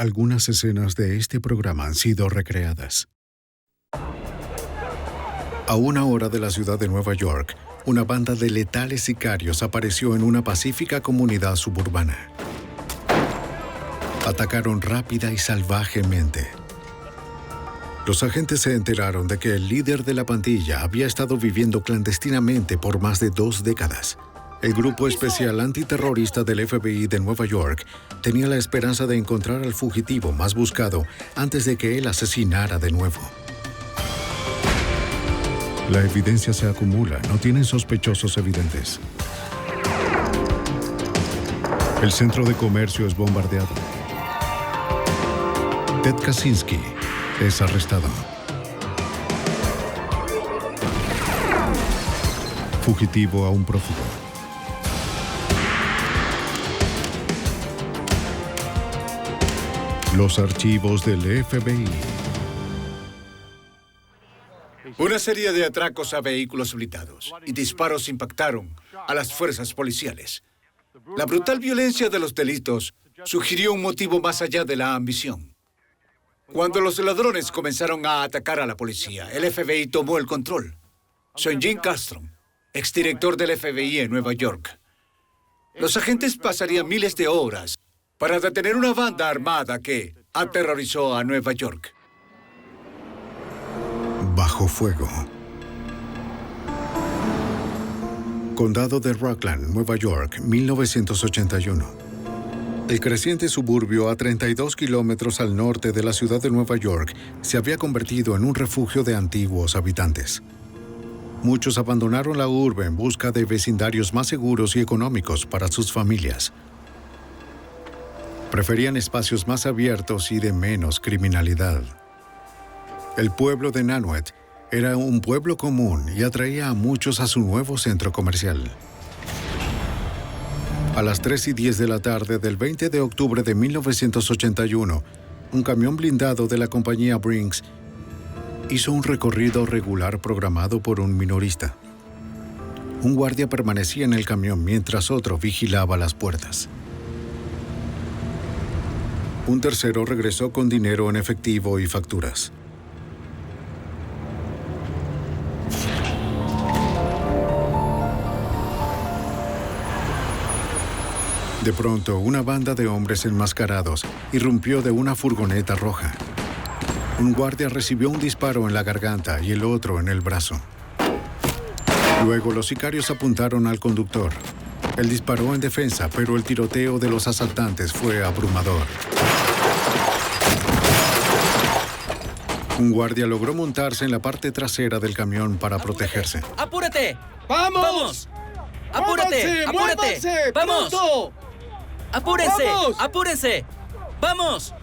Algunas escenas de este programa han sido recreadas. A 1 hora de la ciudad de Nueva York, una banda de letales sicarios apareció en una pacífica comunidad suburbana. Atacaron rápida y salvajemente. Los agentes se enteraron de que el líder de la pandilla había estado viviendo clandestinamente por más de 2 décadas. El grupo especial antiterrorista del FBI de Nueva York tenía la esperanza de encontrar al fugitivo más buscado antes de que él asesinara de nuevo. La evidencia se acumula, no tienen sospechosos evidentes. El centro de comercio es bombardeado. Ted Kaczynski es arrestado. Fugitivo a un prófugo. Los archivos del FBI. Una serie de atracos a vehículos blindados y disparos impactaron a las fuerzas policiales. La brutal violencia de los delitos sugirió un motivo más allá de la ambición. Cuando los ladrones comenzaron a atacar a la policía, el FBI tomó el control. Soy Jim Castro, exdirector del FBI en Nueva York. Los agentes pasarían miles de horas para detener una banda armada que aterrorizó a Nueva York. Bajo fuego. Condado de Rockland, Nueva York, 1981. El creciente suburbio a 32 kilómetros al norte de la ciudad de Nueva York se había convertido en un refugio de antiguos habitantes. Muchos abandonaron la urbe en busca de vecindarios más seguros y económicos para sus familias. Preferían espacios más abiertos y de menos criminalidad. El pueblo de Nanuet era un pueblo común y atraía a muchos a su nuevo centro comercial. A las 3:10 de la tarde del 20 de octubre de 1981, un camión blindado de la compañía Brinks hizo un recorrido regular programado por un minorista. Un guardia permanecía en el camión mientras otro vigilaba las puertas. Un tercero regresó con dinero en efectivo y facturas. De pronto, una banda de hombres enmascarados irrumpió de una furgoneta roja. Un guardia recibió un disparo en la garganta y el otro en el brazo. Luego, los sicarios apuntaron al conductor. Él disparó en defensa, pero el tiroteo de los asaltantes fue abrumador. Un guardia logró montarse en la parte trasera del camión para protegerse. ¡Apúrate! ¡Vamos! ¡Apúrate! ¡Apúrate! ¡Muévanse! ¡Vamos! ¡Pronto! ¡Apúrense! ¡Vamos! ¡Apúrense! ¡Vamos!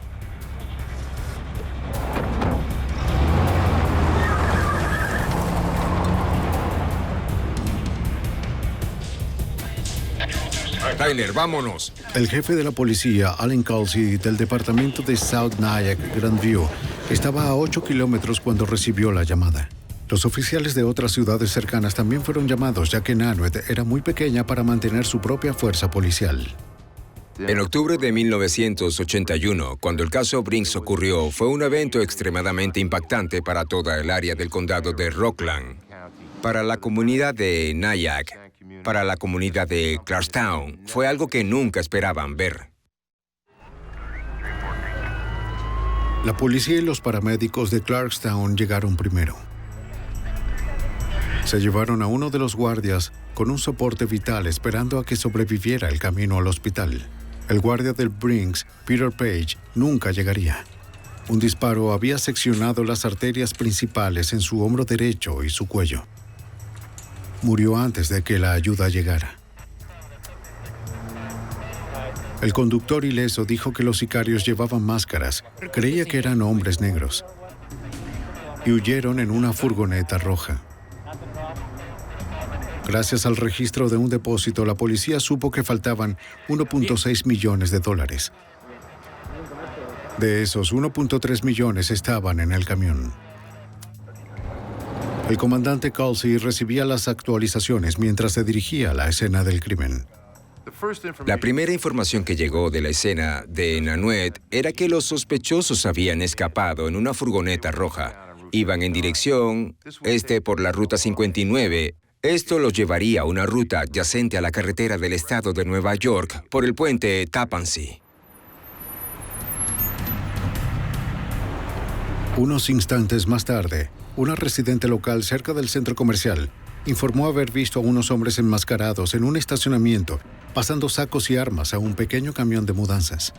Tyler, vámonos. El jefe de la policía, Allen Calsey, del departamento de South Nyack, Grandview, estaba a 8 kilómetros cuando recibió la llamada. Los oficiales de otras ciudades cercanas también fueron llamados, ya que Nanuet era muy pequeña para mantener su propia fuerza policial. En octubre de 1981, cuando el caso Brinks ocurrió, fue un evento extremadamente impactante para toda el área del condado de Rockland, para la comunidad de Nyack, para la comunidad de Clarkstown. Fue algo que nunca esperaban ver. La policía y los paramédicos de Clarkstown llegaron primero. Se llevaron a uno de los guardias con un soporte vital esperando a que sobreviviera el camino al hospital. El guardia del Brinks, Peter Page, nunca llegaría. Un disparo había seccionado las arterias principales en su hombro derecho y su cuello. Murió antes de que la ayuda llegara. El conductor ileso dijo que los sicarios llevaban máscaras. Creía que eran hombres negros. Y huyeron en una furgoneta roja. Gracias al registro de un depósito, la policía supo que faltaban 1.6 millones de dólares. De esos, 1.3 millones estaban en el camión. El comandante Calsey recibía las actualizaciones mientras se dirigía a la escena del crimen. La primera información que llegó de la escena de Nanuet era que los sospechosos habían escapado en una furgoneta roja. Iban en dirección por la Ruta 59. Esto los llevaría a una ruta adyacente a la carretera del estado de Nueva York por el puente Tappan Zee. Unos instantes más tarde, una residente local cerca del centro comercial informó haber visto a unos hombres enmascarados en un estacionamiento pasando sacos y armas a un pequeño camión de mudanzas.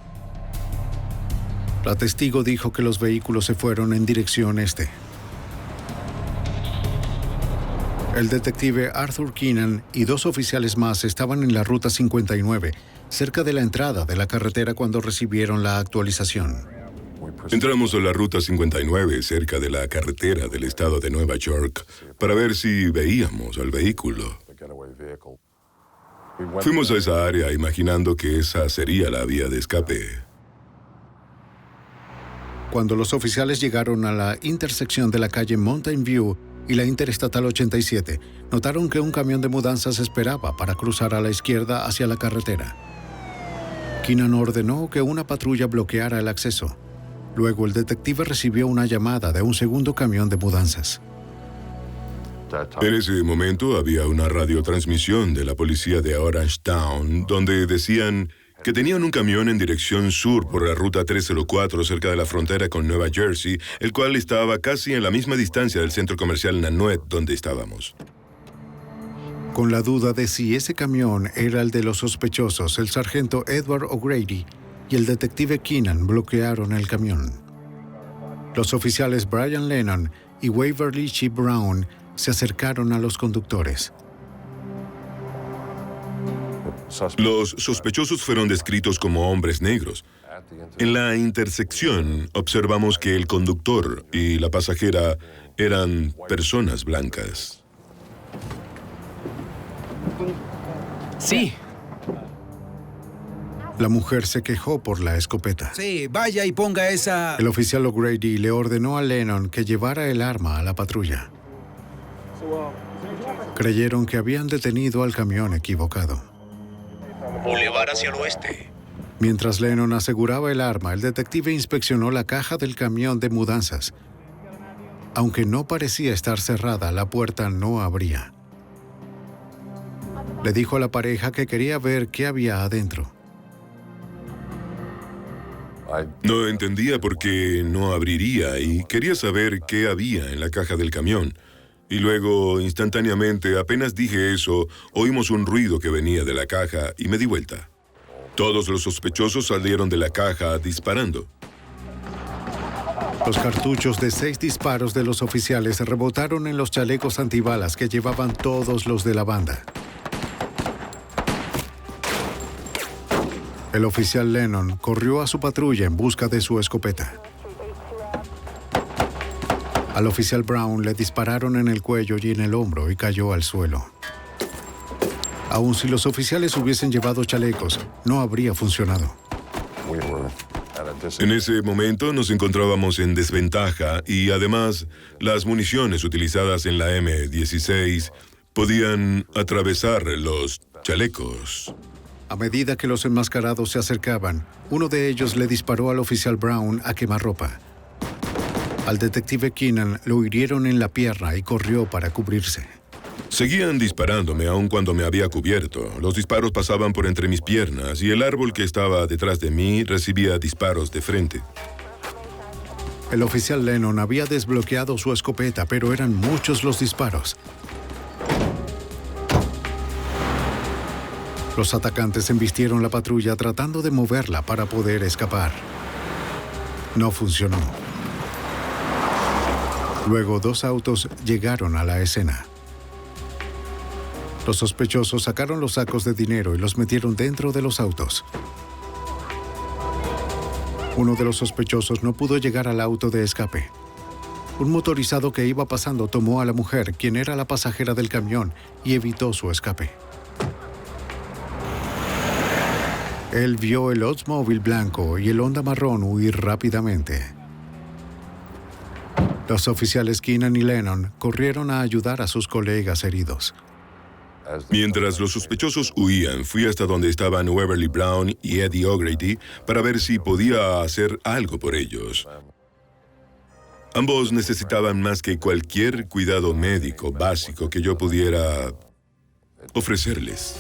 La testigo dijo que los vehículos se fueron en dirección este. El detective Arthur Keenan y 2 oficiales más estaban en la Ruta 59, cerca de la entrada de la carretera cuando recibieron la actualización. Entramos a la Ruta 59, cerca de la carretera del estado de Nueva York, para ver si veíamos al vehículo. Fuimos a esa área imaginando que esa sería la vía de escape. Cuando los oficiales llegaron a la intersección de la calle Mountain View y la Interestatal 87, notaron que un camión de mudanzas esperaba para cruzar a la izquierda hacia la carretera. Keenan ordenó que una patrulla bloqueara el acceso. Luego el detective recibió una llamada de un segundo camión de mudanzas. En ese momento había una radiotransmisión de la policía de Orange Town donde decían que tenían un camión en dirección sur por la ruta 304 cerca de la frontera con Nueva Jersey, el cual estaba casi en la misma distancia del centro comercial Nanuet donde estábamos. Con la duda de si ese camión era el de los sospechosos, el sargento Edward O'Grady y el detective Keenan bloquearon el camión. Los oficiales Brian Lennon y Waverly Shea Brown se acercaron a los conductores. Los sospechosos fueron descritos como hombres negros. En la intersección observamos que el conductor y la pasajera eran personas blancas. Sí. La mujer se quejó por la escopeta. Sí, vaya y ponga esa... El oficial O'Grady le ordenó a Lennon que llevara el arma a la patrulla. Creyeron que habían detenido al camión equivocado. Boulevard hacia el oeste. Mientras Lennon aseguraba el arma, el detective inspeccionó la caja del camión de mudanzas. Aunque no parecía estar cerrada, la puerta no abría. Le dijo a la pareja que quería ver qué había adentro. No entendía por qué no abriría y quería saber qué había en la caja del camión. Y luego, instantáneamente, apenas dije eso, oímos un ruido que venía de la caja y me di vuelta. Todos los sospechosos salieron de la caja disparando. Los cartuchos de 6 disparos de los oficiales rebotaron en los chalecos antibalas que llevaban todos los de la banda. El oficial Lennon corrió a su patrulla en busca de su escopeta. Al oficial Brown le dispararon en el cuello y en el hombro y cayó al suelo. Aun si los oficiales hubiesen llevado chalecos, no habría funcionado. En ese momento nos encontrábamos en desventaja y además las municiones utilizadas en la M16 podían atravesar los chalecos. A medida que los enmascarados se acercaban, uno de ellos le disparó al oficial Brown a quemarropa. Al detective Keenan lo hirieron en la pierna y corrió para cubrirse. Seguían disparándome aun cuando me había cubierto. Los disparos pasaban por entre mis piernas y el árbol que estaba detrás de mí recibía disparos de frente. El oficial Lennon había desbloqueado su escopeta, pero eran muchos los disparos. Los atacantes embistieron la patrulla tratando de moverla para poder escapar. No funcionó. Luego 2 autos llegaron a la escena. Los sospechosos sacaron los sacos de dinero y los metieron dentro de los autos. Uno de los sospechosos no pudo llegar al auto de escape. Un motorizado que iba pasando tomó a la mujer, quien era la pasajera del camión, y evitó su escape. Él vio el Oldsmobile blanco y el Honda marrón huir rápidamente. Los oficiales Keenan y Lennon corrieron a ayudar a sus colegas heridos. Mientras los sospechosos huían, fui hasta donde estaban Waverly Brown y Eddie O'Grady para ver si podía hacer algo por ellos. Ambos necesitaban más que cualquier cuidado médico básico que yo pudiera ofrecerles.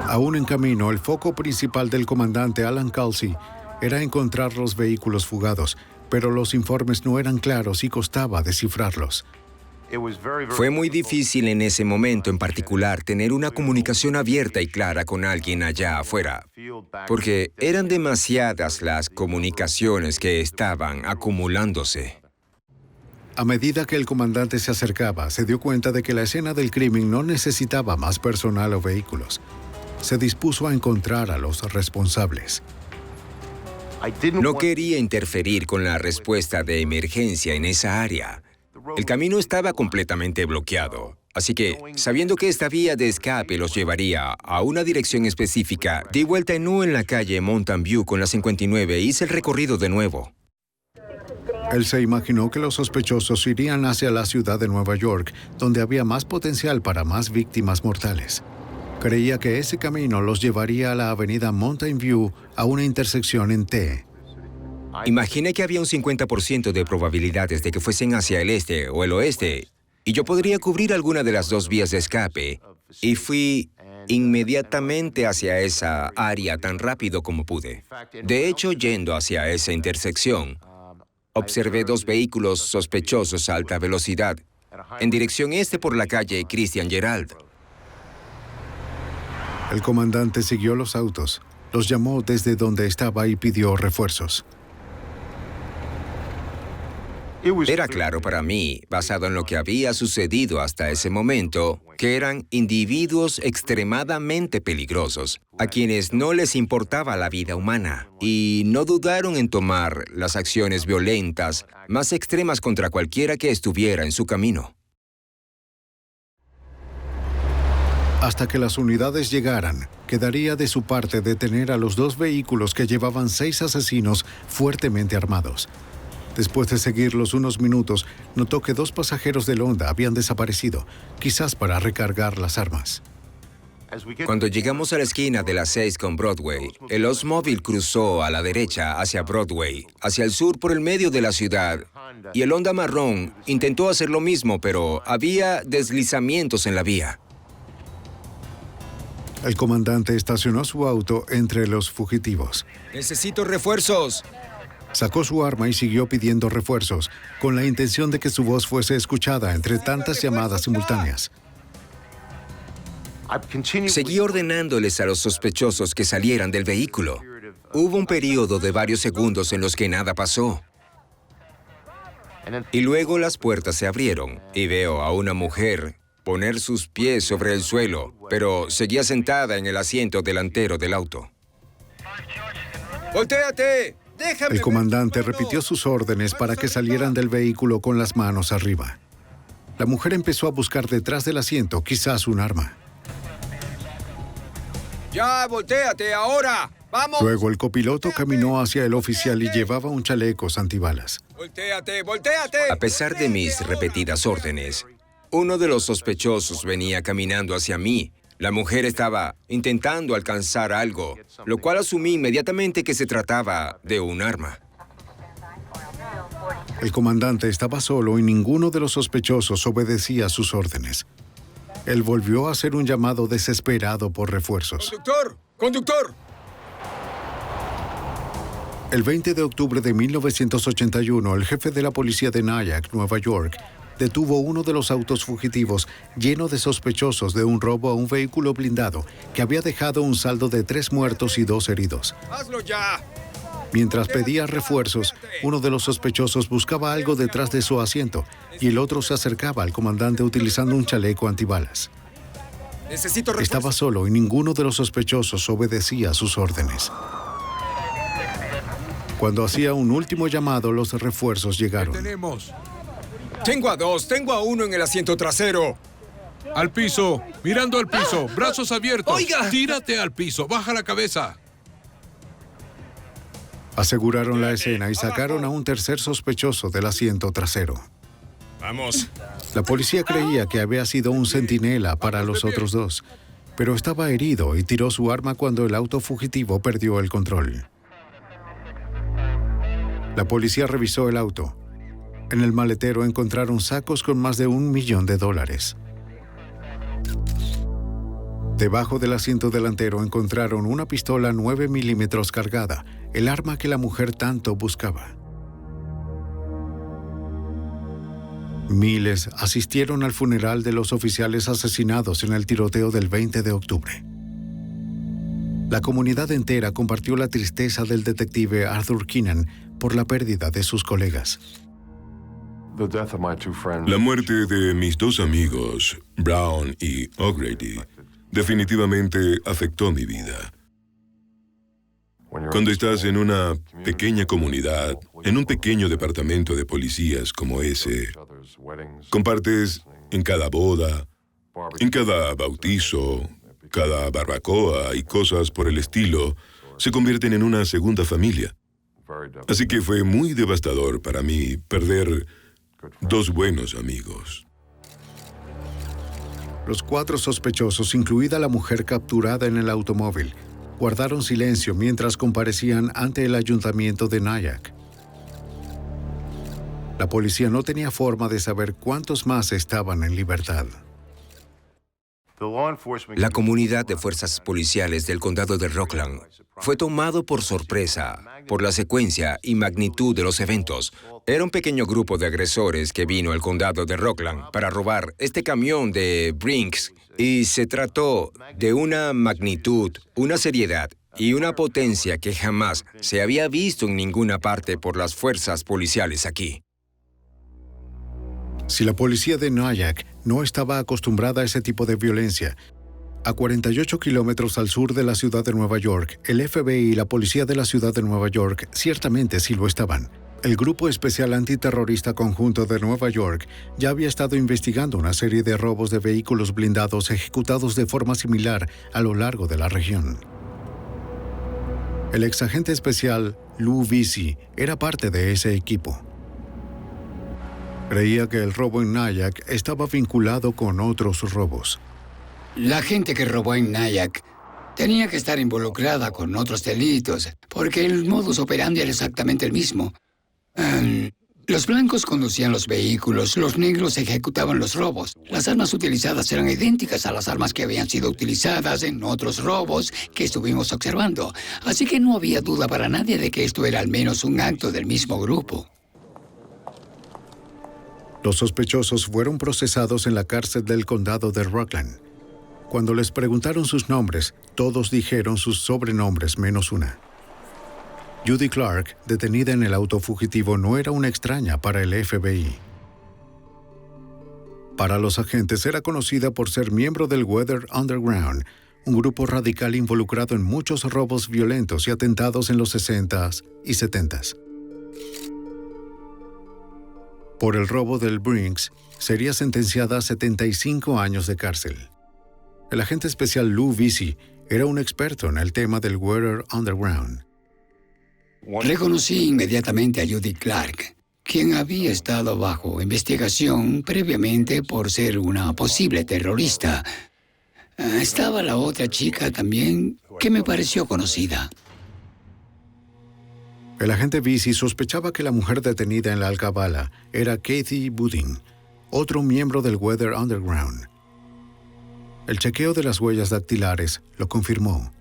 Aún en camino, el foco principal del comandante Alan Kelsey era encontrar los vehículos fugados, pero los informes no eran claros y costaba descifrarlos. Fue muy difícil en ese momento en particular tener una comunicación abierta y clara con alguien allá afuera, porque eran demasiadas las comunicaciones que estaban acumulándose. A medida que el comandante se acercaba, se dio cuenta de que la escena del crimen no necesitaba más personal o vehículos. Se dispuso a encontrar a los responsables. No quería interferir con la respuesta de emergencia en esa área. El camino estaba completamente bloqueado, así que, sabiendo que esta vía de escape los llevaría a una dirección específica, di vuelta en U en la calle Mountain View con la 59 e hice el recorrido de nuevo. Él se imaginó que los sospechosos irían hacia la ciudad de Nueva York, donde había más potencial para más víctimas mortales. Creía que ese camino los llevaría a la avenida Mountain View a una intersección en T. Imaginé que había un 50% de probabilidades de que fuesen hacia el este o el oeste, y yo podría cubrir alguna de las dos vías de escape, y fui inmediatamente hacia esa área tan rápido como pude. De hecho, yendo hacia esa intersección, observé dos vehículos sospechosos a alta velocidad, en dirección este por la calle Christian Gerald. El comandante siguió los autos, los llamó desde donde estaba y pidió refuerzos. Era claro para mí, basado en lo que había sucedido hasta ese momento, que eran individuos extremadamente peligrosos, a quienes no les importaba la vida humana, y no dudaron en tomar las acciones violentas más extremas contra cualquiera que estuviera en su camino. Hasta que las unidades llegaran, quedaría de su parte detener a los dos vehículos que llevaban 6 asesinos fuertemente armados. Después de seguirlos unos minutos, notó que 2 pasajeros del Honda habían desaparecido, quizás para recargar las armas. Cuando llegamos a la esquina de la 6 con Broadway, el Oldsmobile cruzó a la derecha hacia Broadway, hacia el sur por el medio de la ciudad, y el Honda marrón intentó hacer lo mismo, pero había deslizamientos en la vía. El comandante estacionó su auto entre los fugitivos. ¡Necesito refuerzos! Sacó su arma y siguió pidiendo refuerzos, con la intención de que su voz fuese escuchada entre tantas llamadas simultáneas. Seguí ordenándoles a los sospechosos que salieran del vehículo. Hubo un periodo de varios segundos en los que nada pasó. Y luego las puertas se abrieron y veo a una mujer poner sus pies sobre el suelo, pero seguía sentada en el asiento delantero del auto. ¡Voltéate! ¡Déjame! El comandante repitió sus órdenes para que salieran del vehículo con las manos arriba. La mujer empezó a buscar detrás del asiento, quizás un arma. ¡Ya, voltéate, ahora! ¡Vamos! Luego el copiloto caminó hacia el oficial y llevaba un chaleco antibalas. ¡Voltéate, voltéate! A pesar de mis repetidas órdenes, uno de los sospechosos venía caminando hacia mí. La mujer estaba intentando alcanzar algo, lo cual asumí inmediatamente que se trataba de un arma. El comandante estaba solo y ninguno de los sospechosos obedecía sus órdenes. Él volvió a hacer un llamado desesperado por refuerzos. ¡Conductor! ¡Conductor! El 20 de octubre de 1981, el jefe de la policía de Nyack, Nueva York, detuvo uno de los autos fugitivos lleno de sospechosos de un robo a un vehículo blindado que había dejado un saldo de 3 muertos y 2 heridos. ¡Hazlo ya! Mientras pedía refuerzos, uno de los sospechosos buscaba algo detrás de su asiento y el otro se acercaba al comandante utilizando un chaleco antibalas. Necesito refuerzos. Estaba solo y ninguno de los sospechosos obedecía sus órdenes. Cuando hacía un último llamado, los refuerzos llegaron. Tenemos. Tengo a 2, tengo a 1 en el asiento trasero. Al piso, mirando al piso, brazos abiertos. ¡Oiga! Tírate al piso, baja la cabeza. Aseguraron la escena y sacaron a un tercer sospechoso del asiento trasero. Vamos. La policía creía que había sido un centinela para los otros dos, pero estaba herido y tiró su arma cuando el auto fugitivo perdió el control. La policía revisó el auto. En el maletero encontraron sacos con más de $1 millón. Debajo del asiento delantero encontraron una pistola 9 milímetros cargada, el arma que la mujer tanto buscaba. Miles asistieron al funeral de los oficiales asesinados en el tiroteo del 20 de octubre. La comunidad entera compartió la tristeza del detective Arthur Keenan por la pérdida de sus colegas. La muerte de mis dos amigos, Brown y O'Grady, definitivamente afectó mi vida. Cuando estás en una pequeña comunidad, en un pequeño departamento de policías como ese, compartes en cada boda, en cada bautizo, cada barbacoa y cosas por el estilo, se convierten en una segunda familia. Así que fue muy devastador para mí perder dos buenos amigos. Los 4 sospechosos, incluida la mujer capturada en el automóvil, guardaron silencio mientras comparecían ante el ayuntamiento de Nyack. La policía no tenía forma de saber cuántos más estaban en libertad. La comunidad de fuerzas policiales del condado de Rockland fue tomado por sorpresa por la secuencia y magnitud de los eventos. Era un pequeño grupo de agresores que vino al condado de Rockland para robar este camión de Brinks y se trató de una magnitud, una seriedad y una potencia que jamás se había visto en ninguna parte por las fuerzas policiales aquí. Si la policía de Nyack no estaba acostumbrada a ese tipo de violencia, a 48 kilómetros al sur de la ciudad de Nueva York, el FBI y la policía de la ciudad de Nueva York ciertamente sí lo estaban. El Grupo Especial Antiterrorista Conjunto de Nueva York ya había estado investigando una serie de robos de vehículos blindados ejecutados de forma similar a lo largo de la región. El exagente especial Lou Vesey era parte de ese equipo. Creía que el robo en Nyack estaba vinculado con otros robos. La gente que robó en Nyack tenía que estar involucrada con otros delitos, porque el modus operandi era exactamente el mismo. Los blancos conducían los vehículos, los negros ejecutaban los robos. Las armas utilizadas eran idénticas a las armas que habían sido utilizadas en otros robos que estuvimos observando. Así que no había duda para nadie de que esto era al menos un acto del mismo grupo. Los sospechosos fueron procesados en la cárcel del condado de Rockland. Cuando les preguntaron sus nombres, todos dijeron sus sobrenombres menos una. Judy Clark, detenida en el auto fugitivo, no era una extraña para el FBI. Para los agentes era conocida por ser miembro del Weather Underground, un grupo radical involucrado en muchos robos violentos y atentados en los 60s y 70s. Por el robo del Brinks, sería sentenciada a 75 años de cárcel. El agente especial Lou Vesey era un experto en el tema del Weather Underground. Reconocí inmediatamente a Judy Clark, quien había estado bajo investigación previamente por ser una posible terrorista. Estaba la otra chica también que me pareció conocida. El agente Vesey sospechaba que la mujer detenida en la alcabala era Kathy Budin, otro miembro del Weather Underground. El chequeo de las huellas dactilares lo confirmó.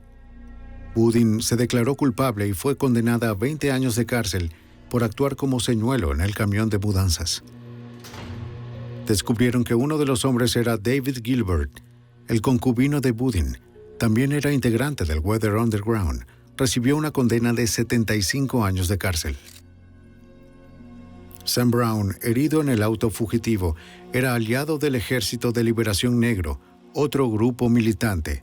Budin se declaró culpable y fue condenada a 20 años de cárcel por actuar como señuelo en el camión de mudanzas. Descubrieron que uno de los hombres era David Gilbert, el concubino de Budin. También era integrante del Weather Underground. Recibió una condena de 75 años de cárcel. Sam Brown, herido en el auto fugitivo, era aliado del Ejército de Liberación Negro, otro grupo militante.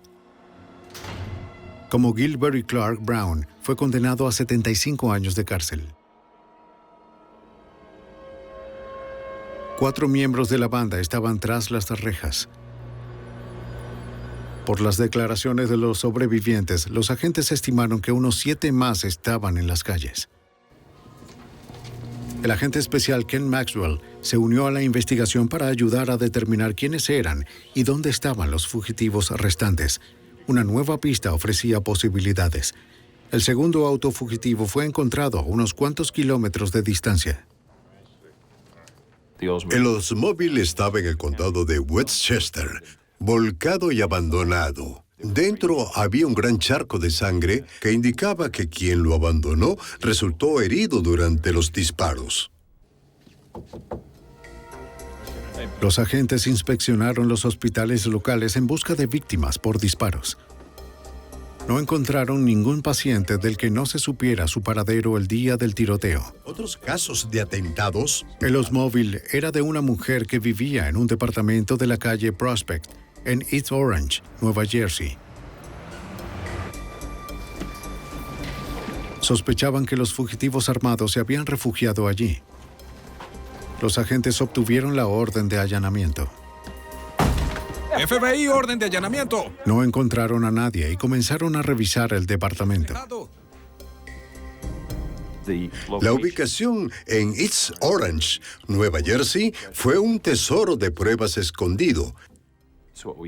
Como Gilbert y Clark, Brown fue condenado a 75 años de cárcel. 4 miembros de la banda estaban tras las rejas. Por las declaraciones de los sobrevivientes, los agentes estimaron que unos 7 más estaban en las calles. El agente especial Ken Maxwell se unió a la investigación para ayudar a determinar quiénes eran y dónde estaban los fugitivos restantes. Una nueva pista ofrecía posibilidades. El segundo auto fugitivo fue encontrado a unos cuantos kilómetros de distancia. El Oldsmobile estaba en el condado de Westchester, volcado y abandonado. Dentro había un gran charco de sangre que indicaba que quien lo abandonó resultó herido durante los disparos. Los agentes inspeccionaron los hospitales locales en busca de víctimas por disparos. No encontraron ningún paciente del que no se supiera su paradero el día del tiroteo. Otros casos de atentados. El Oldsmobile era de una mujer que vivía en un departamento de la calle Prospect, en East Orange, Nueva Jersey. Sospechaban que los fugitivos armados se habían refugiado allí. Los agentes obtuvieron la orden de allanamiento. FBI, orden de allanamiento. No encontraron a nadie y comenzaron a revisar el departamento. La ubicación en East Orange, Nueva Jersey, fue un tesoro de pruebas escondido.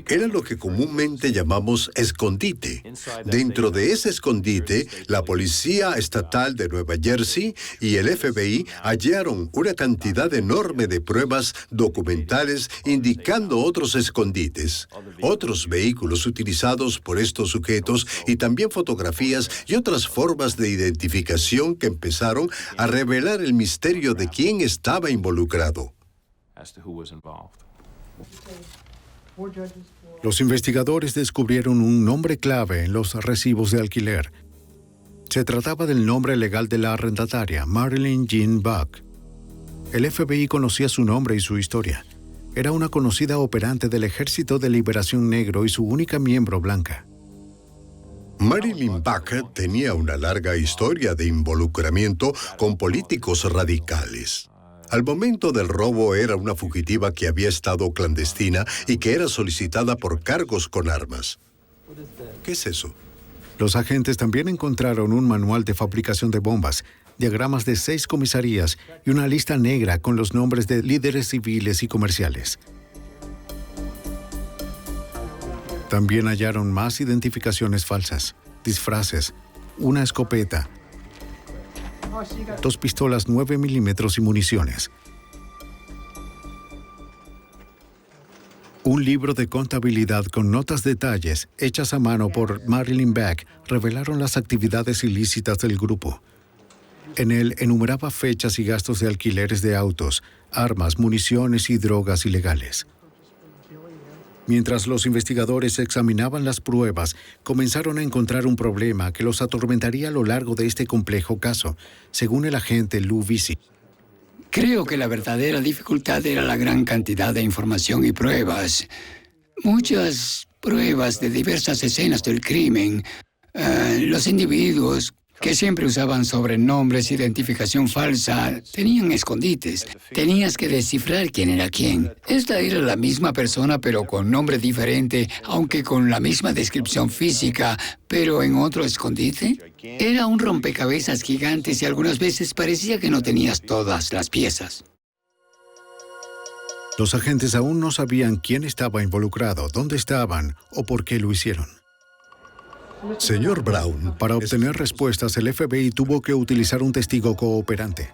Era lo que comúnmente llamamos escondite. Dentro de ese escondite, la Policía Estatal de Nueva Jersey y el FBI hallaron una cantidad enorme de pruebas documentales indicando otros escondites, otros vehículos utilizados por estos sujetos y también fotografías y otras formas de identificación que empezaron a revelar el misterio de quién estaba involucrado. Los investigadores descubrieron un nombre clave en los recibos de alquiler. Se trataba del nombre legal de la arrendataria, Marilyn Jean Buck. El FBI conocía su nombre y su historia. Era una conocida operante del Ejército de Liberación Negro y su única miembro blanca. Marilyn Buck tenía una larga historia de involucramiento con políticos radicales. Al momento del robo era una fugitiva que había estado clandestina y que era solicitada por cargos con armas. ¿Qué es eso? Los agentes también encontraron un manual de fabricación de bombas, diagramas de 6 comisarías y una lista negra con los nombres de líderes civiles y comerciales. También hallaron más identificaciones falsas, disfraces, una escopeta, 2 pistolas 9 milímetros y municiones. Un libro de contabilidad con notas detalles hechas a mano por Marilyn Buck revelaron las actividades ilícitas del grupo. En él enumeraba fechas y gastos de alquileres de autos, armas, municiones y drogas ilegales. Mientras los investigadores examinaban las pruebas, comenzaron a encontrar un problema que los atormentaría a lo largo de este complejo caso, según el agente Lou Visey. Creo que la verdadera dificultad era la gran cantidad de información y pruebas. Muchas pruebas de diversas escenas del crimen. Los individuos que siempre usaban sobrenombres, identificación falsa, tenían escondites. Tenías que descifrar quién era quién. Esta era la misma persona, pero con nombre diferente, aunque con la misma descripción física, pero en otro escondite. Era un rompecabezas gigantes y algunas veces parecía que no tenías todas las piezas. Los agentes aún no sabían quién estaba involucrado, dónde estaban o por qué lo hicieron. Señor Brown, Para obtener respuestas, el FBI tuvo que utilizar un testigo cooperante.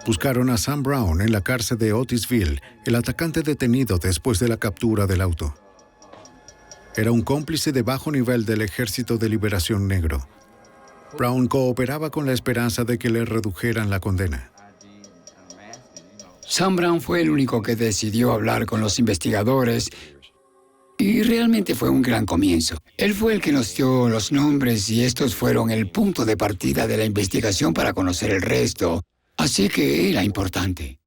Buscaron a Sam Brown en la cárcel de Otisville, el atacante detenido después de la captura del auto. Era un cómplice de bajo nivel del Ejército de Liberación Negro. Brown cooperaba con la esperanza de que le redujeran la condena. Sam Brown fue el único que decidió hablar con los investigadores y realmente fue un gran comienzo. Él fue el que nos dio los nombres y estos fueron el punto de partida de la investigación para conocer el resto. Así que era importante.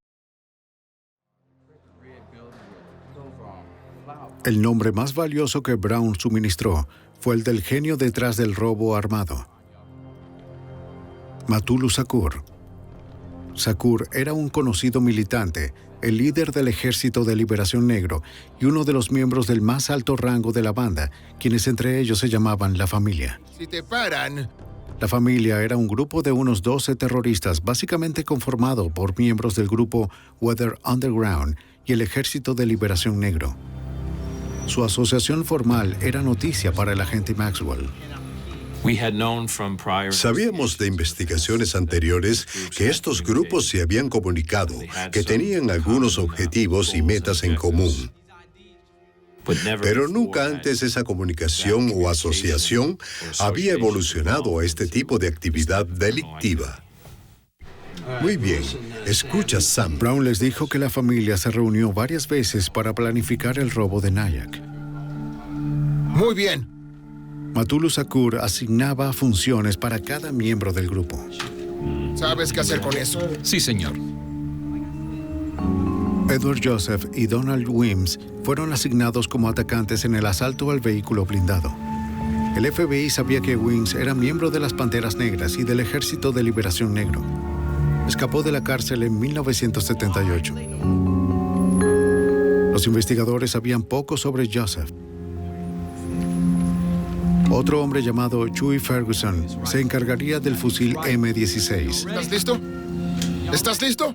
El nombre más valioso que Brown suministró fue el del genio detrás del robo armado, Matulu Shakur. Shakur era un conocido militante, el líder del Ejército de Liberación Negro y uno de los miembros del más alto rango de la banda, quienes entre ellos se llamaban La Familia. Si te paran... La familia era un grupo de unos 12 terroristas, básicamente conformado por miembros del grupo Weather Underground y el Ejército de Liberación Negro. Su asociación formal era noticia para el agente Maxwell. Sabíamos de investigaciones anteriores que estos grupos se habían comunicado, que tenían algunos objetivos y metas en común. Pero nunca antes esa comunicación o asociación había evolucionado a este tipo de actividad delictiva. Muy bien, escucha, Sam. Brown les dijo que la familia se reunió varias veces para planificar el robo de Nyack. Muy bien. Matulu Shakur asignaba funciones para cada miembro del grupo. ¿Sabes qué hacer con eso? Sí, señor. Edward Joseph y Donald Wims fueron asignados como atacantes en el asalto al vehículo blindado. El FBI sabía que Wims era miembro de las Panteras Negras y del Ejército de Liberación Negro. Escapó de la cárcel en 1978. Los investigadores sabían poco sobre Joseph. Otro hombre llamado Chuy Ferguson se encargaría del fusil M16. ¿Estás listo? ¿Estás listo?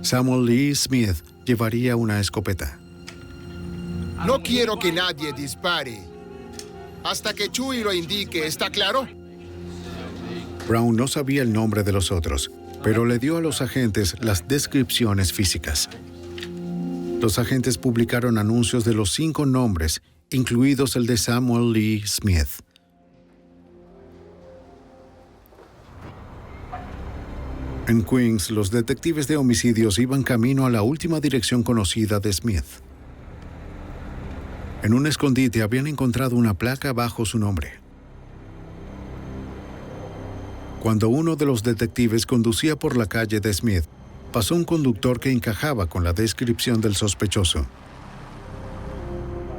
Samuel Lee Smith llevaría una escopeta. No quiero que nadie dispare hasta que Chuy lo indique, ¿está claro? Brown no sabía el nombre de los otros, pero le dio a los agentes las descripciones físicas. Los agentes publicaron anuncios de los 5 nombres, incluidos el de Samuel Lee Smith. En Queens, los detectives de homicidios iban camino a la última dirección conocida de Smith. En un escondite habían encontrado una placa bajo su nombre. Cuando uno de los detectives conducía por la calle de Smith, pasó un conductor que encajaba con la descripción del sospechoso.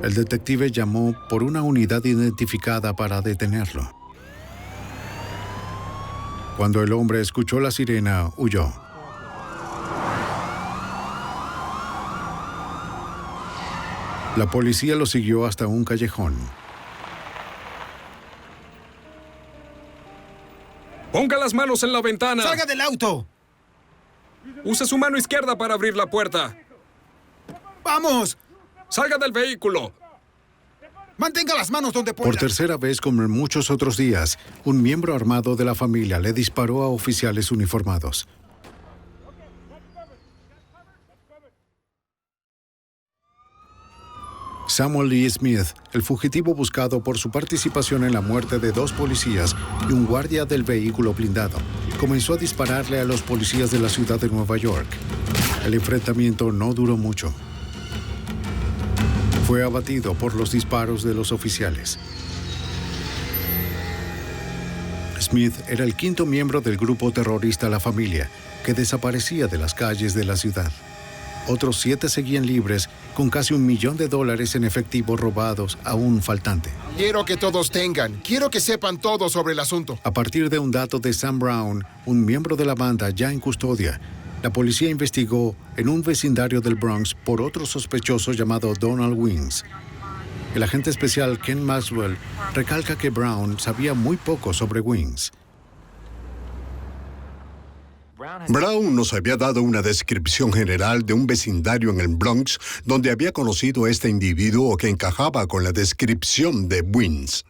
El detective llamó por una unidad identificada para detenerlo. Cuando el hombre escuchó la sirena, huyó. La policía lo siguió hasta un callejón. ¡Ponga las manos en la ventana! ¡Salga del auto! Use su mano izquierda para abrir la puerta. ¡Vamos! ¡Salga del vehículo! Mantenga las manos donde pueda. Por tercera vez, como en muchos otros días, un miembro armado de la familia le disparó a oficiales uniformados. Samuel Lee Smith, el fugitivo buscado por su participación en la muerte de 2 policías y un guardia del vehículo blindado, comenzó a dispararle a los policías de la ciudad de Nueva York. El enfrentamiento no duró mucho. Fue abatido por los disparos de los oficiales. Smith era el 5º miembro del grupo terrorista La Familia, que desaparecía de las calles de la ciudad. Otros 7 seguían libres, con casi $1 millón en efectivo robados a un faltante. Quiero que todos quiero que sepan todo sobre el asunto. A partir de un dato de Sam Brown, un miembro de la banda ya en custodia, la policía investigó en un vecindario del Bronx por otro sospechoso llamado Donald Wims. El agente especial Ken Maxwell recalca que Brown sabía muy poco sobre Wims. Brown nos había dado una descripción general de un vecindario en el Bronx donde había conocido a este individuo que encajaba con la descripción de Wims.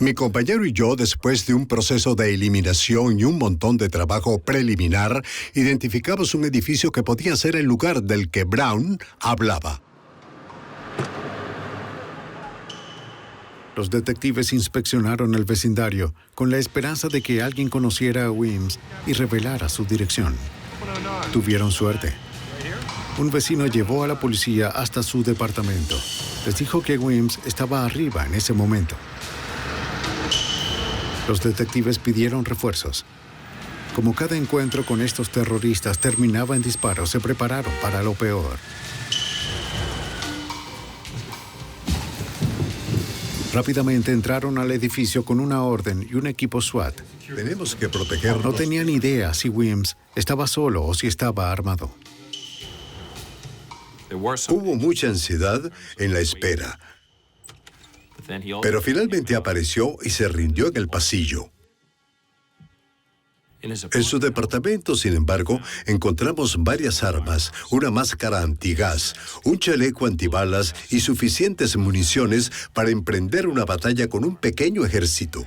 Mi compañero y yo, después de un proceso de eliminación y un montón de trabajo preliminar, identificamos un edificio que podía ser el lugar del que Brown hablaba. Los detectives inspeccionaron el vecindario con la esperanza de que alguien conociera a Wims y revelara su dirección. Tuvieron suerte. Un vecino llevó a la policía hasta su departamento. Les dijo que Wims estaba arriba en ese momento. Los detectives pidieron refuerzos. Como cada encuentro con estos terroristas terminaba en disparos, se prepararon para lo peor. Rápidamente entraron al edificio con una orden y un equipo SWAT. Tenemos que protegernos. No tenían idea si Wims estaba solo o si estaba armado. Hubo mucha ansiedad en la espera, pero finalmente apareció y se rindió en el pasillo. En su departamento, sin embargo, encontramos varias armas, una máscara antigás, un chaleco antibalas y suficientes municiones para emprender una batalla con un pequeño ejército.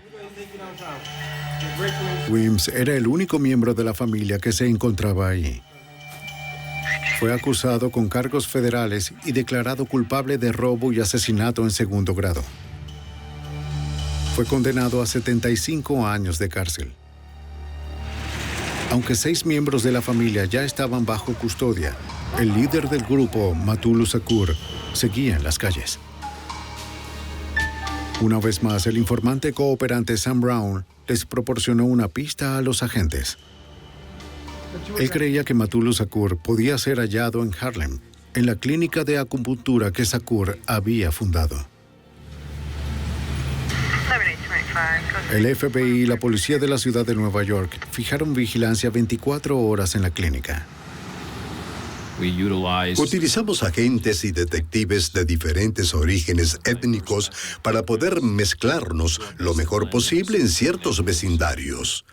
Weems era el único miembro de la familia que se encontraba ahí. Fue acusado con cargos federales y declarado culpable de robo y asesinato en segundo grado. Fue condenado a 75 años de cárcel. Aunque 6 miembros de la familia ya estaban bajo custodia, el líder del grupo, Matulu Shakur, seguía en las calles. Una vez más, el informante cooperante Sam Brown les proporcionó una pista a los agentes. Él creía que Matulu Shakur podía ser hallado en Harlem, en la clínica de acupuntura que Shakur había fundado. El FBI y la policía de la ciudad de Nueva York fijaron vigilancia 24 horas en la clínica. Utilizamos agentes y detectives de diferentes orígenes étnicos para poder mezclarnos lo mejor posible en ciertos vecindarios.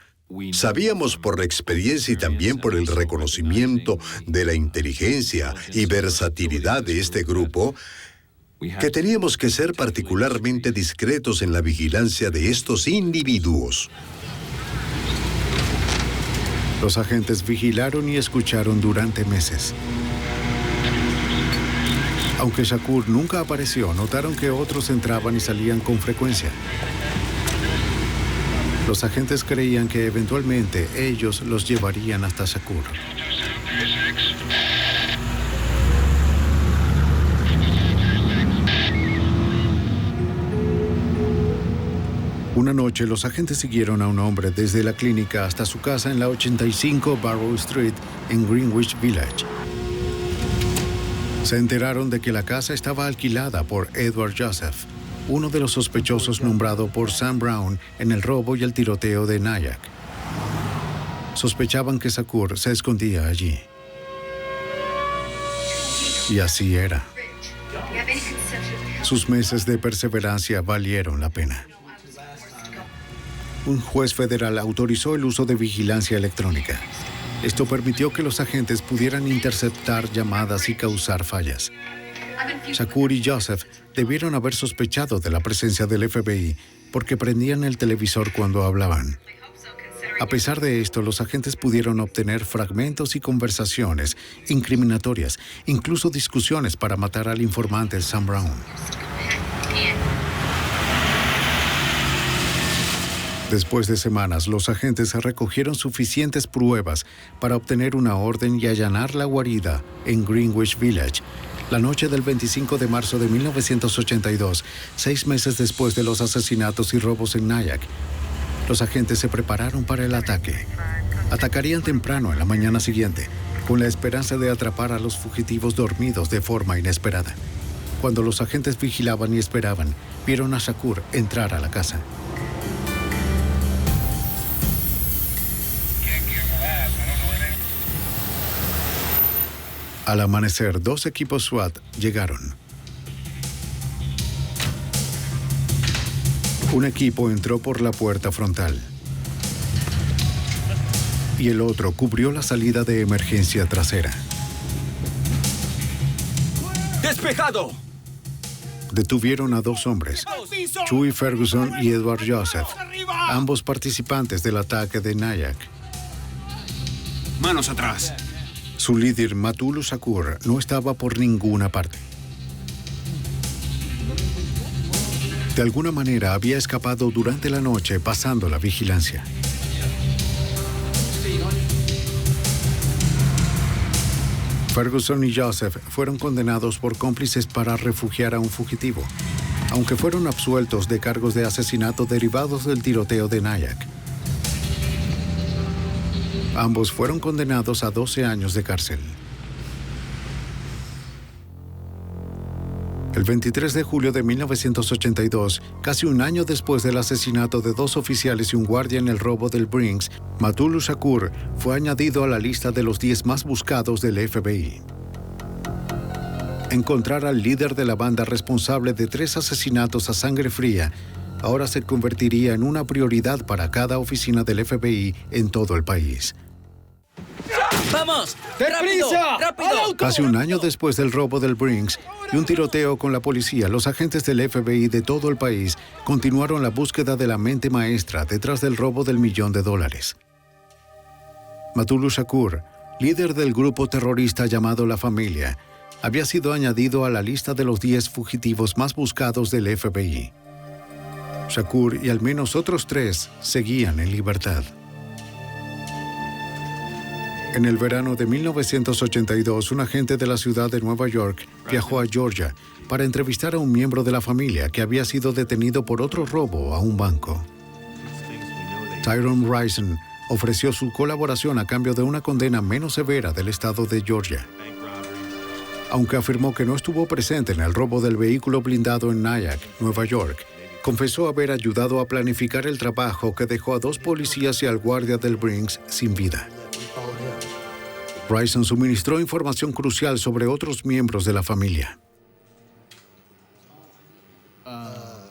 Sabíamos por la experiencia y también por el reconocimiento de la inteligencia y versatilidad de este grupo que teníamos que ser particularmente discretos en la vigilancia de estos individuos. Los agentes vigilaron y escucharon durante meses. Aunque Shakur nunca apareció, notaron que otros entraban y salían con frecuencia. Los agentes creían que eventualmente ellos los llevarían hasta Shakur. Una noche, los agentes siguieron a un hombre desde la clínica hasta su casa en la 85 Barrow Street, en Greenwich Village. Se enteraron de que la casa estaba alquilada por Edward Joseph, uno de los sospechosos nombrado por Sam Brown en el robo y el tiroteo de Nyack. Sospechaban que Shakur se escondía allí. Y así era. Sus meses de perseverancia valieron la pena. Un juez federal autorizó el uso de vigilancia electrónica. Esto permitió que los agentes pudieran interceptar llamadas y causar fallas. Shakur y Joseph debieron haber sospechado de la presencia del FBI porque prendían el televisor cuando hablaban. A pesar de esto, los agentes pudieron obtener fragmentos y conversaciones incriminatorias, incluso discusiones para matar al informante Sam Brown. Después de semanas, los agentes recogieron suficientes pruebas para obtener una orden y allanar la guarida en Greenwich Village, la noche del 25 de marzo de 1982, 6 meses después de los asesinatos y robos en Nyack. Los agentes se prepararon para el ataque. Atacarían temprano en la mañana siguiente, con la esperanza de atrapar a los fugitivos dormidos de forma inesperada. Cuando los agentes vigilaban y esperaban, vieron a Shakur entrar a la casa. Al amanecer, 2 equipos SWAT llegaron. Un equipo entró por la puerta frontal y el otro cubrió la salida de emergencia trasera. ¡Despejado! Detuvieron a 2 hombres, Chuy Ferguson y Edward Joseph, ambos participantes del ataque de Nyack. Manos atrás. Su líder, Matulu Shakur, no estaba por ninguna parte. De alguna manera había escapado durante la noche pasando la vigilancia. Ferguson y Joseph fueron condenados por cómplices para refugiar a un fugitivo, aunque fueron absueltos de cargos de asesinato derivados del tiroteo de Nyack. Ambos fueron condenados a 12 años de cárcel. El 23 de julio de 1982, casi un año después del asesinato de 2 oficiales y un guardia en el robo del Brinks, Matulu Shakur fue añadido a la lista de los 10 más buscados del FBI. Encontrar al líder de la banda responsable de 3 asesinatos a sangre fría ahora se convertiría en una prioridad para cada oficina del FBI en todo el país. ¡Vamos! ¡Rápido! ¡Rápido! Casi un año después del robo del Brinks y un tiroteo con la policía, los agentes del FBI de todo el país continuaron la búsqueda de la mente maestra detrás del robo del $1.000.000. Matulu Shakur, líder del grupo terrorista llamado La Familia, había sido añadido a la lista de los 10 fugitivos más buscados del FBI. Shakur y al menos otros 3 seguían en libertad. En el verano de 1982, un agente de la ciudad de Nueva York viajó a Georgia para entrevistar a un miembro de la familia que había sido detenido por otro robo a un banco. Tyrone Rison ofreció su colaboración a cambio de una condena menos severa del estado de Georgia. Aunque afirmó que no estuvo presente en el robo del vehículo blindado en Nyack, Nueva York, confesó haber ayudado a planificar el trabajo que dejó a 2 policías y al guardia del Brinks sin vida. Rison suministró información crucial sobre otros miembros de la familia.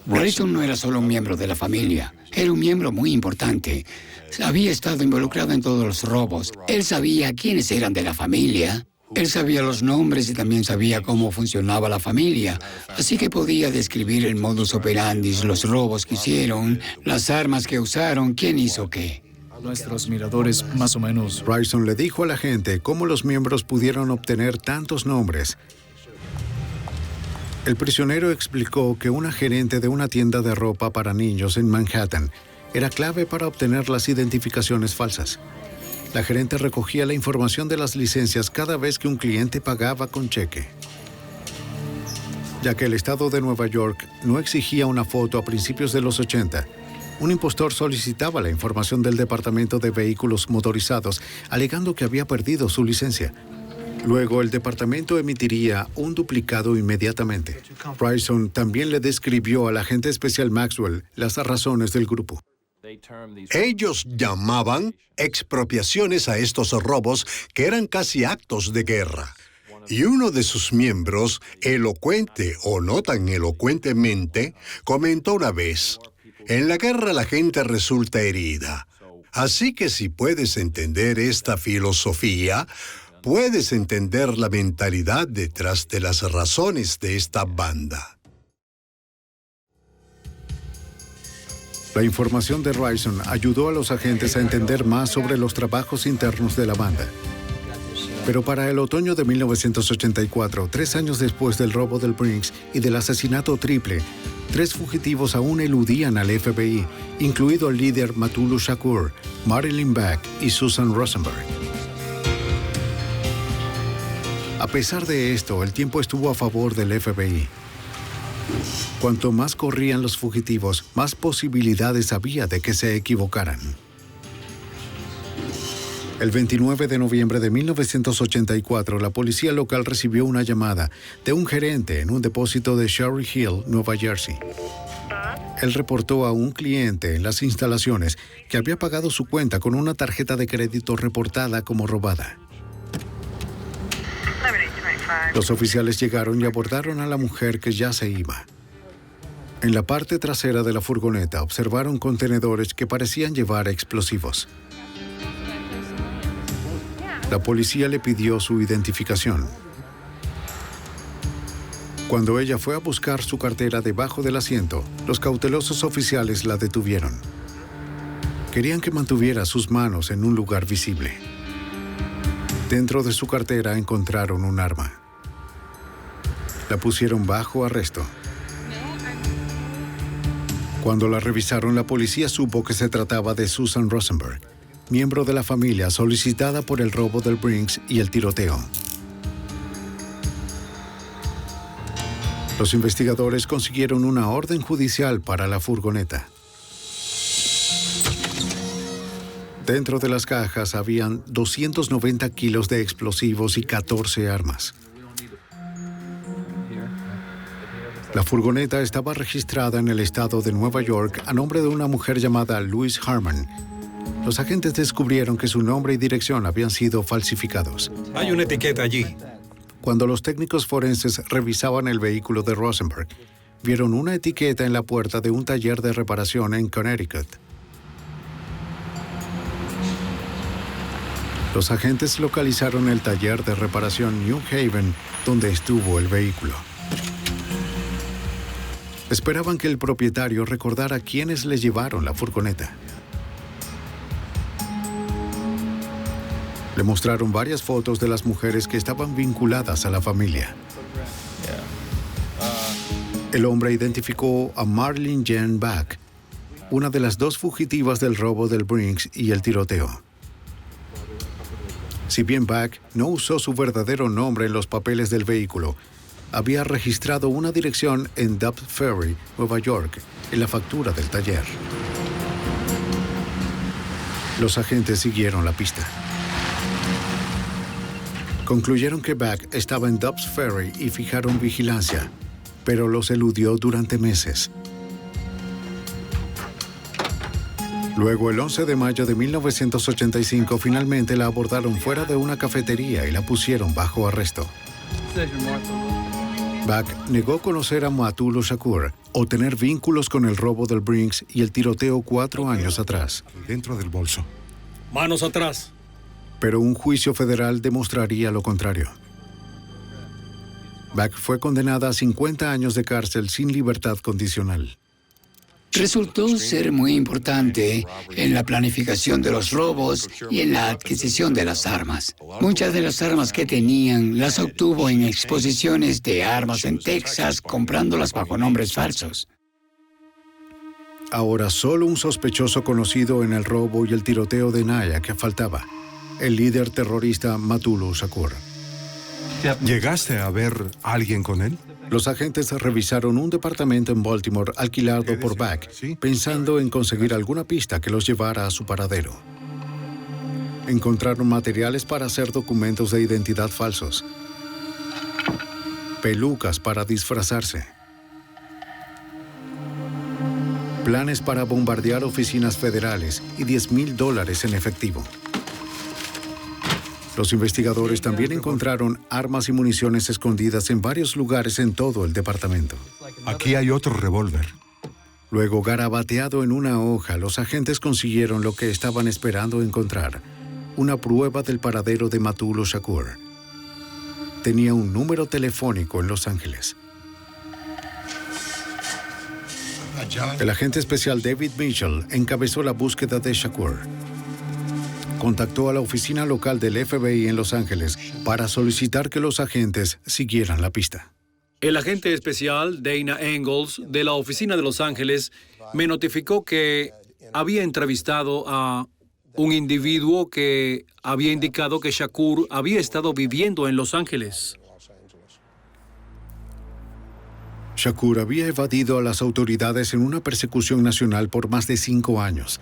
Rison no era solo un miembro de la familia, era un miembro muy importante. Había estado involucrado en todos los robos. Él sabía quiénes eran de la familia. Él sabía los nombres y también sabía cómo funcionaba la familia. Así que podía describir el modus operandi, los robos que hicieron, las armas que usaron, quién hizo qué. Nuestros miradores, más o menos. Rison le dijo a la gente cómo los miembros pudieron obtener tantos nombres. El prisionero explicó que una gerente de una tienda de ropa para niños en Manhattan era clave para obtener las identificaciones falsas. La gerente recogía la información de las licencias cada vez que un cliente pagaba con cheque. Ya que el estado de Nueva York no exigía una foto a principios de los 80, un impostor solicitaba la información del Departamento de Vehículos Motorizados, alegando que había perdido su licencia. Luego, el departamento emitiría un duplicado inmediatamente. Rison también le describió al agente especial Maxwell las razones del grupo. Ellos llamaban expropiaciones a estos robos que eran casi actos de guerra. Y uno de sus miembros, elocuente o no tan elocuentemente, comentó una vez: en la guerra la gente resulta herida. Así que si puedes entender esta filosofía, puedes entender la mentalidad detrás de las razones de esta banda. La información de Rison ayudó a los agentes a entender más sobre los trabajos internos de la banda. Pero para el otoño de 1984, 3 años después del robo del Brinks y del asesinato triple, 3 fugitivos aún eludían al FBI, incluido el líder Matulu Shakur, Marilyn Beck y Susan Rosenberg. A pesar de esto, el tiempo estuvo a favor del FBI. Cuanto más corrían los fugitivos, más posibilidades había de que se equivocaran. El 29 de noviembre de 1984, la policía local recibió una llamada de un gerente en un depósito de Cherry Hill, Nueva Jersey. Él reportó a un cliente en las instalaciones que había pagado su cuenta con una tarjeta de crédito reportada como robada. Los oficiales llegaron y abordaron a la mujer que ya se iba. En la parte trasera de la furgoneta observaron contenedores que parecían llevar explosivos. La policía le pidió su identificación. Cuando ella fue a buscar su cartera debajo del asiento, los cautelosos oficiales la detuvieron. Querían que mantuviera sus manos en un lugar visible. Dentro de su cartera encontraron un arma. La pusieron bajo arresto. Cuando la revisaron, la policía supo que se trataba de Susan Rosenberg, miembro de la familia solicitada por el robo del Brinks y el tiroteo. Los investigadores consiguieron una orden judicial para la furgoneta. Dentro de las cajas habían 290 kilos de explosivos y 14 armas. La furgoneta estaba registrada en el estado de Nueva York a nombre de una mujer llamada Louise Harman. Los agentes descubrieron que su nombre y dirección habían sido falsificados. Hay una etiqueta allí. Cuando los técnicos forenses revisaban el vehículo de Rosenberg, vieron una etiqueta en la puerta de un taller de reparación en Connecticut. Los agentes localizaron el taller de reparación New Haven, donde estuvo el vehículo. Esperaban que el propietario recordara quiénes le llevaron la furgoneta. Le mostraron varias fotos de las mujeres que estaban vinculadas a la familia. El hombre identificó a Marlene Jane Back, una de las dos fugitivas del robo del Brinks y el tiroteo. Si bien Back no usó su verdadero nombre en los papeles del vehículo, había registrado una dirección en Dobbs Ferry, Nueva York, en la factura del taller. Los agentes siguieron la pista. Concluyeron que Back estaba en Dobbs Ferry y fijaron vigilancia, pero los eludió durante meses. Luego, el 11 de mayo de 1985, finalmente la abordaron fuera de una cafetería y la pusieron bajo arresto. Back negó conocer a Matulu Shakur o tener vínculos con el robo del Brinks y el tiroteo 4 años atrás. Dentro del bolso. Manos atrás. Pero un juicio federal demostraría lo contrario. Back fue condenada a 50 años de cárcel sin libertad condicional. Resultó ser muy importante en la planificación de los robos y en la adquisición de las armas. Muchas de las armas que tenían las obtuvo en exposiciones de armas en Texas, comprándolas bajo nombres falsos. Ahora solo un sospechoso conocido en el robo y el tiroteo de Nyack faltaba: el líder terrorista Matulu Shakur. ¿Llegaste a ver a alguien con él? Los agentes revisaron un departamento en Baltimore alquilado por Back, pensando en conseguir alguna pista que los llevara a su paradero. Encontraron materiales para hacer documentos de identidad falsos, pelucas para disfrazarse, planes para bombardear oficinas federales y $10,000 en efectivo. Los investigadores también encontraron armas y municiones escondidas en varios lugares en todo el departamento. Aquí hay otro revólver. Luego, garabateado en una hoja, los agentes consiguieron lo que estaban esperando encontrar: una prueba del paradero de Matulu Shakur. Tenía un número telefónico en Los Ángeles. El agente especial David Mitchell encabezó la búsqueda de Shakur. Contactó a la oficina local del FBI en Los Ángeles para solicitar que los agentes siguieran la pista. El agente especial Dana Engels de la oficina de Los Ángeles me notificó que había entrevistado a un individuo que había indicado que Shakur había estado viviendo en Los Ángeles. Shakur había evadido a las autoridades en una persecución nacional por más de 5 años.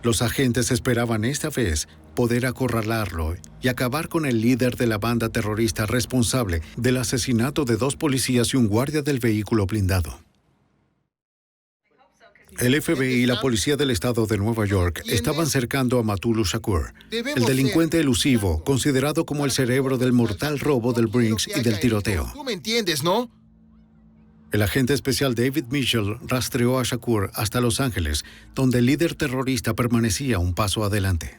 Los agentes esperaban esta vez poder acorralarlo y acabar con el líder de la banda terrorista responsable del asesinato de 2 policías y un guardia del vehículo blindado. El FBI y la policía del estado de Nueva York estaban cercando a Matulu Shakur, el delincuente elusivo, considerado como el cerebro del mortal robo del Brinks y del tiroteo. Tú me entiendes, ¿no? El agente especial David Mitchell rastreó a Shakur hasta Los Ángeles, donde el líder terrorista permanecía un paso adelante.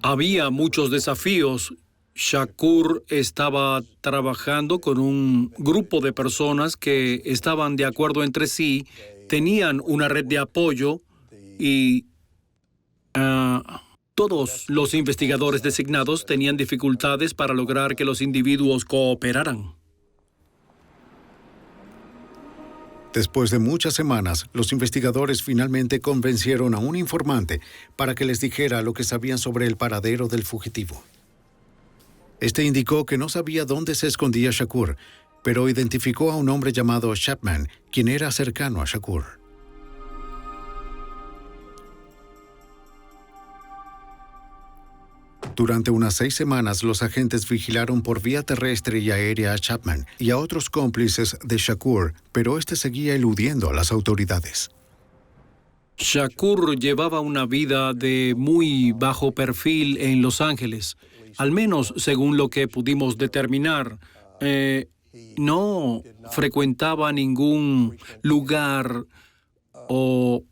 Había muchos desafíos. Shakur estaba trabajando con un grupo de personas que estaban de acuerdo entre sí, tenían una red de apoyo y todos los investigadores designados tenían dificultades para lograr que los individuos cooperaran. Después de muchas semanas, los investigadores finalmente convencieron a un informante para que les dijera lo que sabían sobre el paradero del fugitivo. Este indicó que no sabía dónde se escondía Shakur, pero identificó a un hombre llamado Chapman, quien era cercano a Shakur. Durante unas 6 semanas, los agentes vigilaron por vía terrestre y aérea a Chapman y a otros cómplices de Shakur, pero este seguía eludiendo a las autoridades. Shakur llevaba una vida de muy bajo perfil en Los Ángeles, al menos según lo que pudimos determinar. no frecuentaba ningún lugar o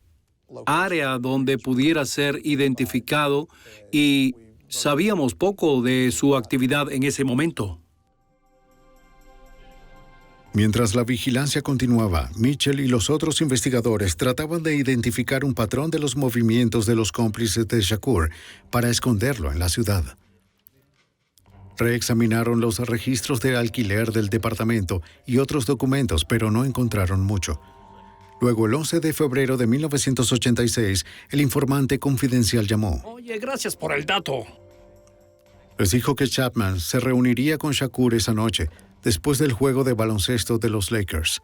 área donde pudiera ser identificado y sabíamos poco de su actividad en ese momento. Mientras la vigilancia continuaba, Mitchell y los otros investigadores trataban de identificar un patrón de los movimientos de los cómplices de Shakur para esconderlo en la ciudad. Reexaminaron los registros de alquiler del departamento y otros documentos, pero no encontraron mucho. Luego, el 11 de febrero de 1986, el informante confidencial llamó. Oye, gracias por el dato. Les dijo que Chapman se reuniría con Shakur esa noche, después del juego de baloncesto de los Lakers.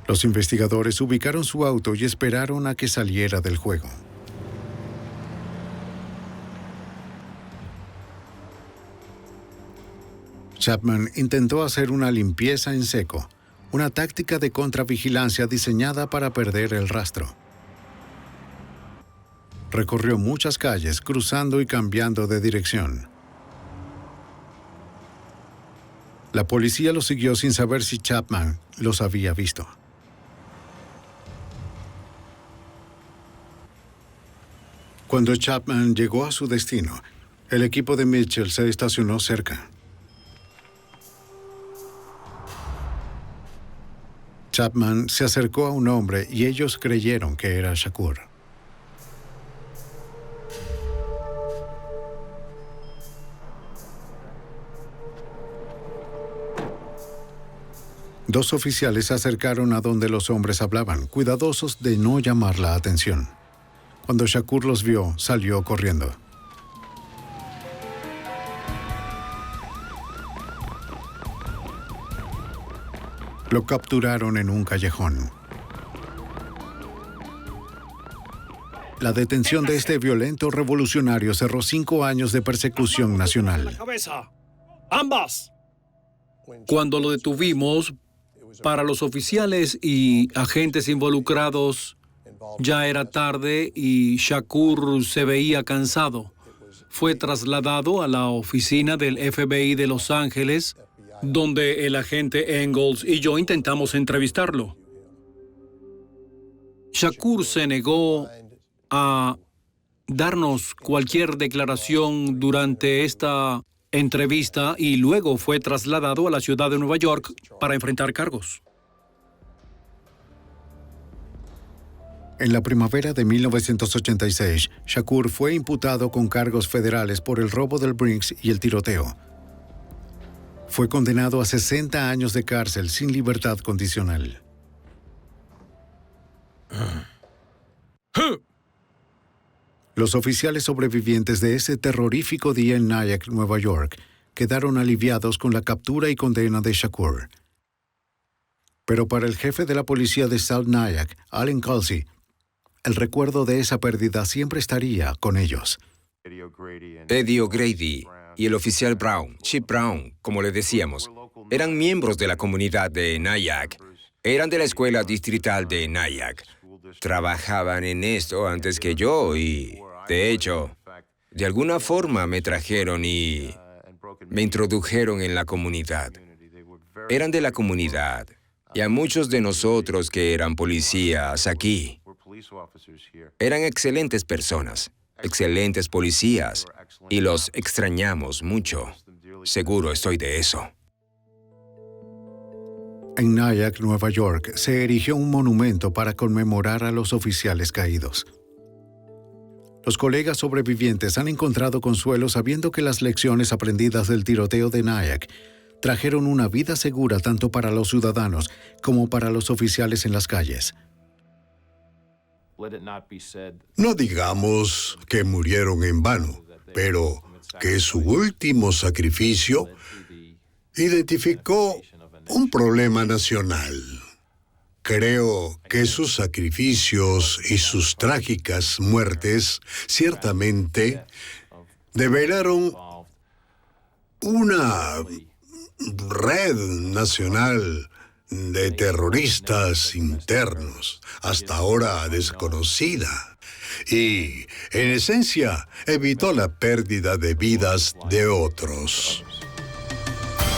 Los investigadores ubicaron su auto y esperaron a que saliera del juego. Chapman intentó hacer una limpieza en seco, una táctica de contravigilancia diseñada para perder el rastro. Recorrió muchas calles, cruzando y cambiando de dirección. La policía lo siguió sin saber si Chapman los había visto. Cuando Chapman llegó a su destino, el equipo de Mitchell se estacionó cerca. Chapman se acercó a un hombre y ellos creyeron que era Shakur. Dos oficiales se acercaron a donde los hombres hablaban, cuidadosos de no llamar la atención. Cuando Shakur los vio, salió corriendo. Lo capturaron en un callejón. La detención de este violento revolucionario cerró 5 años de persecución nacional. ¡Cabeza! ¡Ambas! Cuando lo detuvimos, para los oficiales y agentes involucrados, ya era tarde y Shakur se veía cansado. Fue trasladado a la oficina del FBI de Los Ángeles, donde el agente Engels y yo intentamos entrevistarlo. Shakur se negó a darnos cualquier declaración durante esta entrevista y luego fue trasladado a la ciudad de Nueva York para enfrentar cargos. En la primavera de 1986, Shakur fue imputado con cargos federales por el robo del Brinks y el tiroteo. Fue condenado a 60 años de cárcel sin libertad condicional. Los oficiales sobrevivientes de ese terrorífico día en Nyack, Nueva York, quedaron aliviados con la captura y condena de Shakur. Pero para el jefe de la policía de South Nyack, Allen Colsey, el recuerdo de esa pérdida siempre estaría con ellos. Eddie O'Grady y el oficial Brown, Chip Brown, como le decíamos, eran miembros de la comunidad de Nyack. Eran de la escuela distrital de Nyack. Trabajaban en esto antes que yo y, de hecho, de alguna forma me trajeron y me introdujeron en la comunidad. Eran de la comunidad y a muchos de nosotros que eran policías aquí, eran excelentes personas, excelentes policías y los extrañamos mucho. Seguro estoy de eso. En Nyack, Nueva York, se erigió un monumento para conmemorar a los oficiales caídos. Los colegas sobrevivientes han encontrado consuelo sabiendo que las lecciones aprendidas del tiroteo de Nyack trajeron una vida segura tanto para los ciudadanos como para los oficiales en las calles. No digamos que murieron en vano, pero que su último sacrificio identificó un problema nacional. Creo que sus sacrificios y sus trágicas muertes ciertamente develaron una red nacional de terroristas internos, hasta ahora desconocida, y, en esencia, evitó la pérdida de vidas de otros.